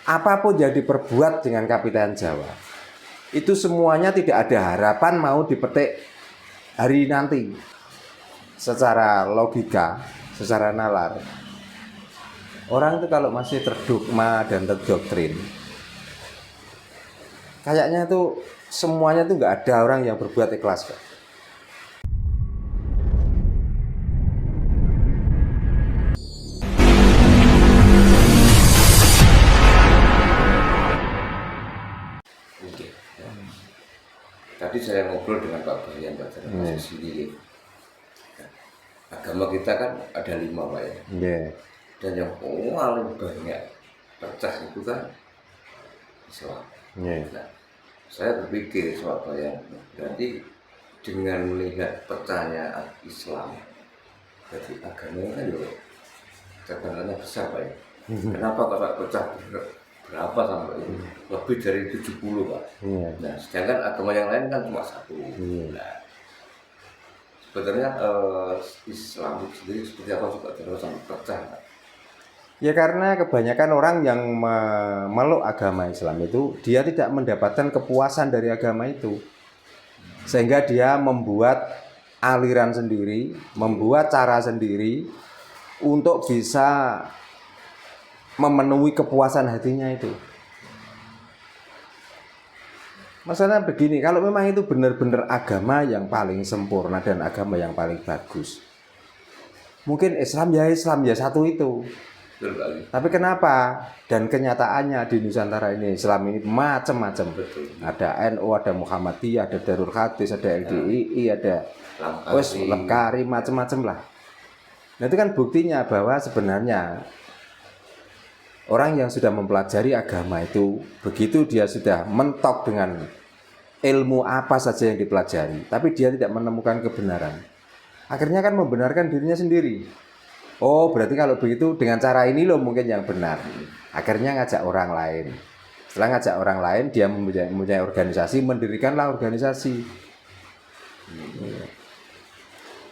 apapun yang diperbuat dengan Kapiten Jawa, itu semuanya tidak ada harapan mau dipetik hari nanti. Secara logika, secara nalar, orang itu kalau masih terdogma dan terdoktrin, kayaknya itu semuanya tuh nggak ada orang yang berbuat ikhlas kok. Tadi saya ngobrol dengan Pak Bayan, Pak Jalan sendiri. Agama kita kan ada 5, Pak ya. Dan yang paling banyak pecah itu kan Islam. Nah, saya berpikir sama Pak Bayan, berarti dengan melihat pecahnya Islam, berarti agamanya kan juga cabarannya besar, Pak ya. Kenapa Pak pecah berapa sampai lebih dari 70, Pak? Nah, sedangkan agama yang lain kan cuma 1. Nah, sebenarnya Islam itu sendiri seperti apa sih Pak terus sampai pecah, Pak? Ya karena kebanyakan orang yang memeluk agama Islam itu dia tidak mendapatkan kepuasan dari agama itu, sehingga dia membuat aliran sendiri, membuat cara sendiri untuk bisa memenuhi kepuasan hatinya itu. Masalahnya begini, kalau memang itu benar-benar agama yang paling sempurna dan agama yang paling bagus, mungkin Islam ya satu itu. Tapi kenapa? Dan kenyataannya di Nusantara ini Islam ini macam-macam. Ada NU, ada Muhammadiyah, ada Darul Hadis, ada LDII, ada Lemkari, macam-macam lah. Nah itu kan buktinya bahwa sebenarnya orang yang sudah mempelajari agama itu, begitu dia sudah mentok dengan ilmu apa saja yang dipelajari, tapi dia tidak menemukan kebenaran, akhirnya kan membenarkan dirinya sendiri. Oh berarti kalau begitu dengan cara ini loh mungkin yang benar. Akhirnya ngajak orang lain. Setelah ngajak orang lain, dia mempunyai organisasi, mendirikanlah organisasi.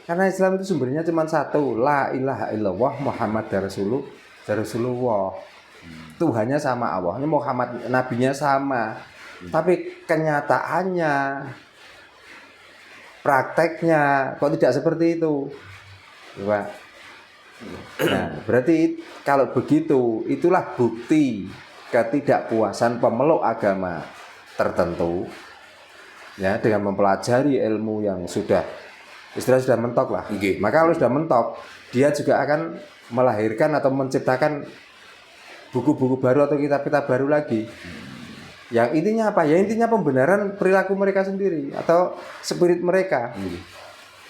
Karena Islam itu sumbernya cuma satu, la ilaha illallah Muhammad Rasulullah. Tuhannya sama Allahnya, Muhammad nabinya sama. Tapi kenyataannya, prakteknya kok tidak seperti itu, Pak. Nah, berarti kalau begitu, itulah bukti ketidakpuasan pemeluk agama tertentu, ya, dengan mempelajari ilmu yang sudah mentok lah. Maka kalau sudah mentok, dia juga akan melahirkan atau menciptakan buku-buku baru atau kitab-kitab baru lagi. Yang intinya apa? Ya intinya pembenaran perilaku mereka sendiri atau spirit mereka.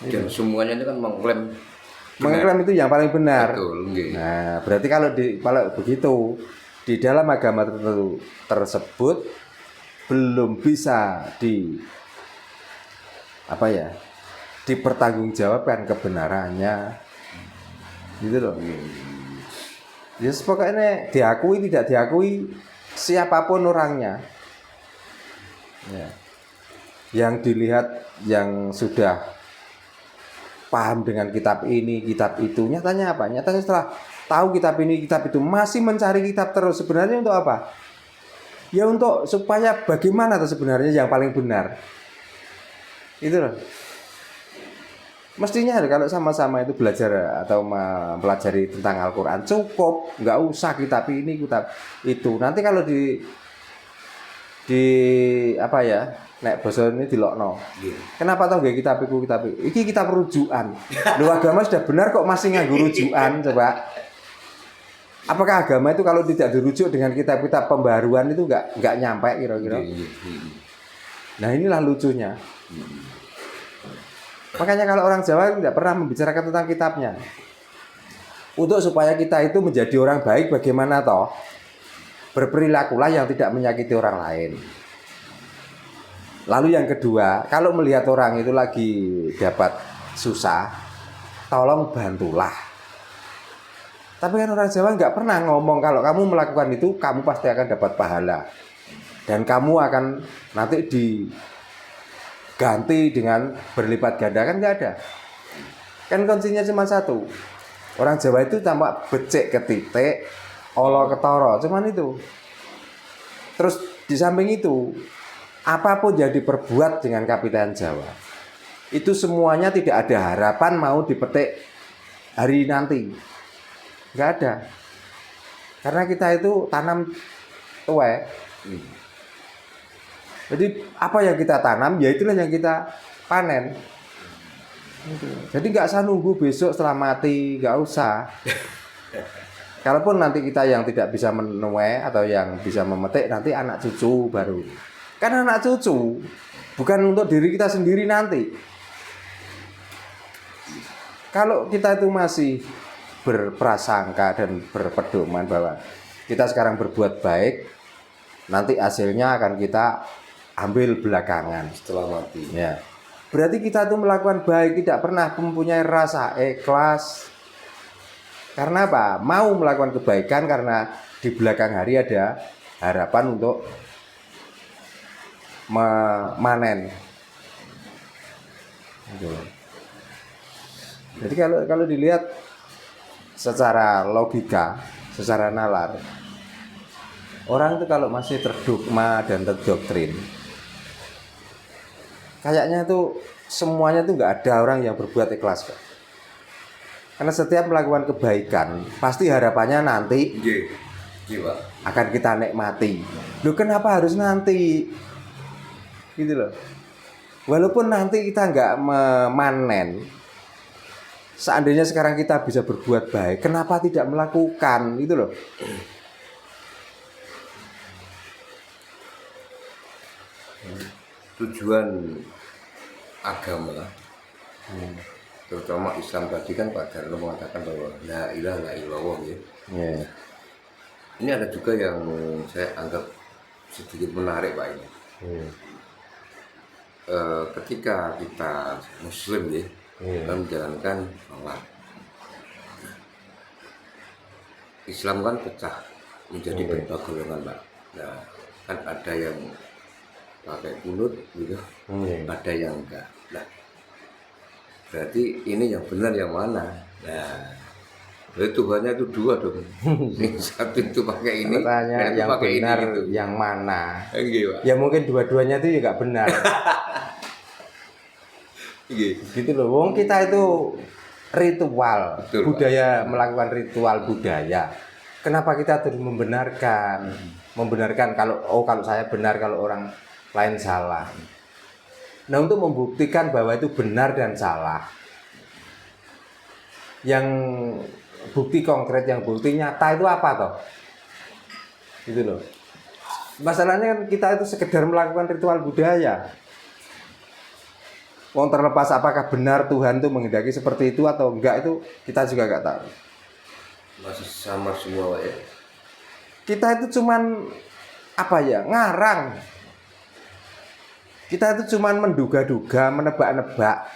Dan semuanya itu kan mengklaim itu yang paling benar. Betul, nah, berarti kalau begitu di dalam agama tertentu tersebut belum bisa dipertanggungjawabkan kebenarannya, gitu loh. Ya pokoknya diakui tidak diakui siapapun orangnya, ya, yang dilihat yang sudah paham dengan kitab ini, kitab itu, nyatanya apa? Nyatanya setelah tahu kitab ini, kitab itu, masih mencari kitab terus. Sebenarnya untuk apa? Ya untuk supaya bagaimana tuh sebenarnya yang paling benar. Itu loh. Mestinya kalau sama-sama itu belajar atau mempelajari tentang Al-Quran cukup, nggak usah kitab ini, kitab itu. Nanti kalau nek basa ini dilokno. Kenapa tau gak kitab iku? Iki kitab rujukan. Lu agama sudah benar kok masih nganggo rujukan, coba. Apakah agama itu kalau tidak dirujuk dengan kitab-kitab pembaruan itu enggak nyampe kira-kira? Nah, inilah lucunya. Makanya kalau orang Jawa tidak pernah membicarakan tentang kitabnya. Untuk supaya kita itu menjadi orang baik bagaimana toh? Berperilakulah yang tidak menyakiti orang lain. Lalu yang kedua, kalau melihat orang itu lagi dapat susah, tolong bantulah. Tapi kan orang Jawa nggak pernah ngomong kalau kamu melakukan itu, kamu pasti akan dapat pahala. Dan kamu akan nanti diganti dengan berlipat ganda, kan nggak ada. Kan kuncinya cuma satu. Orang Jawa itu tampak becek ke titik, olo ketoro, cuman itu. Terus di samping itu, apapun yang diperbuat dengan Kapiten Jawa, itu semuanya tidak ada harapan mau dipetik hari nanti. Nggak ada. Karena kita itu tanam tuai. Jadi apa yang kita tanam, ya itulah yang kita panen. Jadi nggak usah nunggu besok setelah mati, nggak usah. Kalaupun nanti kita yang tidak bisa menuai atau yang bisa memetik, nanti anak cucu baru. Kan anak cucu bukan untuk diri kita sendiri nanti. Kalau kita itu masih berprasangka dan berpedoman bahwa kita sekarang berbuat baik, nanti hasilnya akan kita ambil belakangan setelah mati. Ya. Berarti kita tuh melakukan baik, tidak pernah mempunyai rasa ikhlas. Karena apa? Mau melakukan kebaikan karena di belakang hari ada harapan untuk memanen. Jadi kalau dilihat secara logika, secara nalar, orang itu kalau masih terdogma dan terdoktrin, kayaknya tuh semuanya tuh nggak ada orang yang berbuat ikhlas. Karena setiap melakukan kebaikan pasti harapannya nanti akan kita nikmati. Loh, kenapa harus nanti? Gitu loh. Walaupun nanti kita nggak memanen, seandainya sekarang kita bisa berbuat baik, kenapa tidak melakukan? Gitu loh. Tujuan agama, terutama Islam tadi kan Pak Darno mengatakan bahwa la ilaha illallah ya. Yeah. Ini ada juga yang saya anggap sedikit menarik Pak ini. Ketika kita Muslim ya, kita menjalankan sholat, Islam kan pecah menjadi beberapa golongan Pak. Nah, kan ada yang pakai kunut gitu, ada yang enggak. Nah, berarti ini yang benar yang mana? Nah, berarti Tuhannya itu dua dong. Satu itu pakai ini, yang itu pakai benar ini, gitu. Yang mana? Ya mungkin dua-duanya itu juga benar. Gitu loh. Wong kita itu ritual. Betul, budaya Pak. Melakukan ritual budaya. Kenapa kita terus membenarkan? Membenarkan kalau saya benar, kalau orang lain salah. Nah, untuk membuktikan bahwa itu benar dan salah, yang bukti konkret, yang bukti nyata itu apa toh? Gitu loh. Masalahnya kan kita itu sekedar melakukan ritual budaya. Wong terlepas apakah benar Tuhan itu menghendaki seperti itu atau enggak, itu kita juga enggak tahu. Masih sama semua ya. Kita itu cuman apa ya, ngarang. Kita itu cuman menduga-duga, menebak-nebak.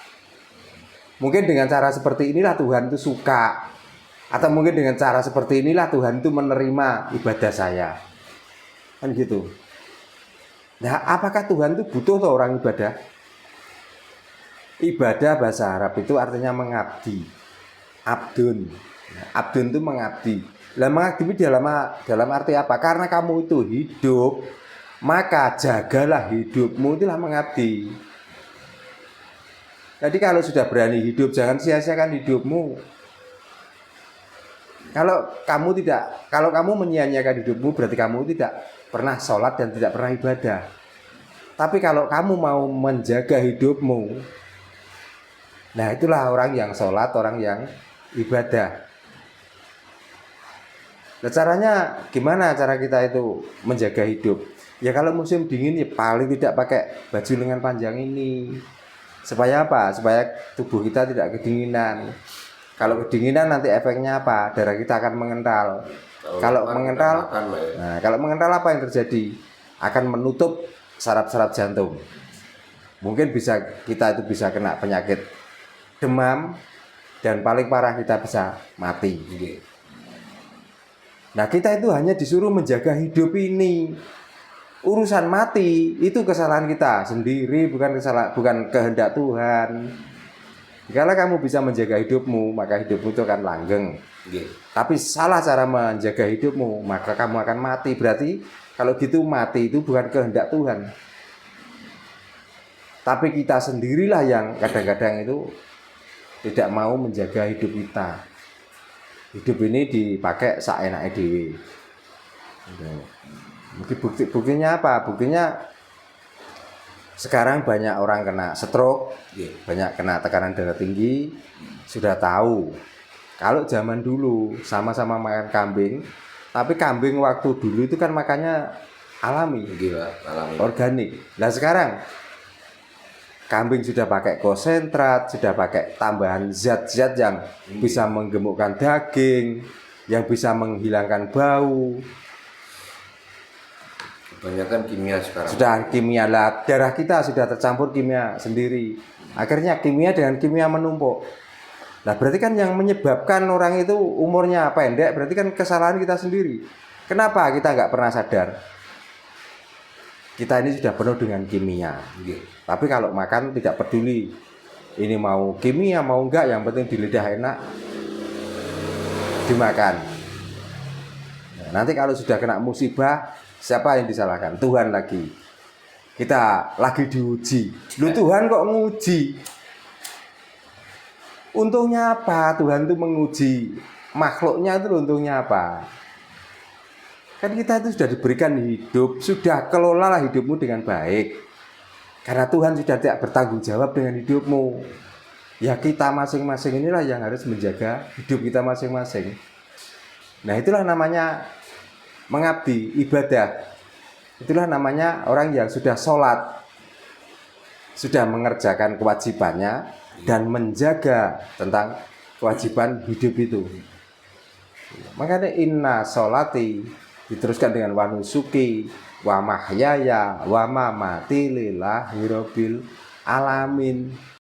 Mungkin dengan cara seperti inilah Tuhan itu suka. Atau mungkin dengan cara seperti inilah Tuhan itu menerima ibadah saya. Kan gitu. Nah, apakah Tuhan itu butuh tuh orang ibadah? Ibadah bahasa Arab itu artinya mengabdi. Abdun. Abdun itu mengabdi. Lah mengabdi dalam arti apa? Karena kamu itu hidup, maka jagalah hidupmu, itulah mengabdi. Jadi kalau sudah berani hidup, jangan sia-siakan hidupmu. Kalau kamu menyia-nyiakan hidupmu, berarti kamu tidak pernah sholat dan tidak pernah ibadah. Tapi kalau kamu mau menjaga hidupmu, nah itulah orang yang sholat, orang yang ibadah. Nah, caranya gimana cara kita itu menjaga hidup? Ya kalau musim dingin ya paling tidak pakai baju lengan panjang ini. Supaya apa? Supaya tubuh kita tidak kedinginan. Kalau kedinginan nanti efeknya apa? Darah kita akan mengental. Kalau mengental apa yang terjadi? Akan menutup saraf-saraf jantung. Mungkin kita itu bisa kena penyakit demam, dan paling parah kita bisa mati. Nah, kita itu hanya disuruh menjaga hidup ini. Urusan mati itu kesalahan kita sendiri, bukan kehendak Tuhan. Kalau kamu bisa menjaga hidupmu, maka hidupmu itu akan langgeng. Tapi salah cara menjaga hidupmu, maka kamu akan mati. Berarti Kalau gitu mati itu bukan kehendak Tuhan. Tapi kita sendirilah yang kadang-kadang itu tidak mau menjaga hidup kita. Hidup ini dipakai saenake dhewe. Mungkin buktinya apa? Buktinya sekarang banyak orang kena stroke, banyak kena tekanan darah tinggi, sudah tahu. Kalau zaman dulu sama-sama makan kambing, tapi kambing waktu dulu itu kan makannya alami, organik. Nah sekarang kambing sudah pakai konsentrat, sudah pakai tambahan zat-zat yang bisa menggemukkan daging, yang bisa menghilangkan bau. Kebanyakan kimia sekarang. Sudah kimia lah, darah kita sudah tercampur kimia sendiri. Akhirnya kimia dengan kimia menumpuk. Nah berarti kan yang menyebabkan orang itu umurnya pendek, berarti kan kesalahan kita sendiri. Kenapa kita nggak pernah sadar? Kita ini sudah penuh dengan kimia. Tapi kalau makan tidak peduli. Ini mau kimia mau enggak, yang penting di lidah enak, dimakan. Nah, nanti kalau sudah kena musibah, siapa yang disalahkan? Tuhan lagi. Kita lagi diuji. Lu Tuhan kok nguji? Untungnya apa? Tuhan itu menguji makhluknya, itu untungnya apa? Kan kita itu sudah diberikan hidup, sudah kelolalah hidupmu dengan baik. Karena Tuhan sudah tidak bertanggung jawab dengan hidupmu. Ya kita masing-masing inilah yang harus menjaga hidup kita masing-masing. Nah itulah namanya mengabdi, ibadah. Itulah namanya orang yang sudah sholat, sudah mengerjakan kewajibannya, dan menjaga tentang kewajiban hidup itu. Makanya inna sholati diteruskan dengan wa nusuki wa mahyaya wa mamati lillahi rabbil alamin.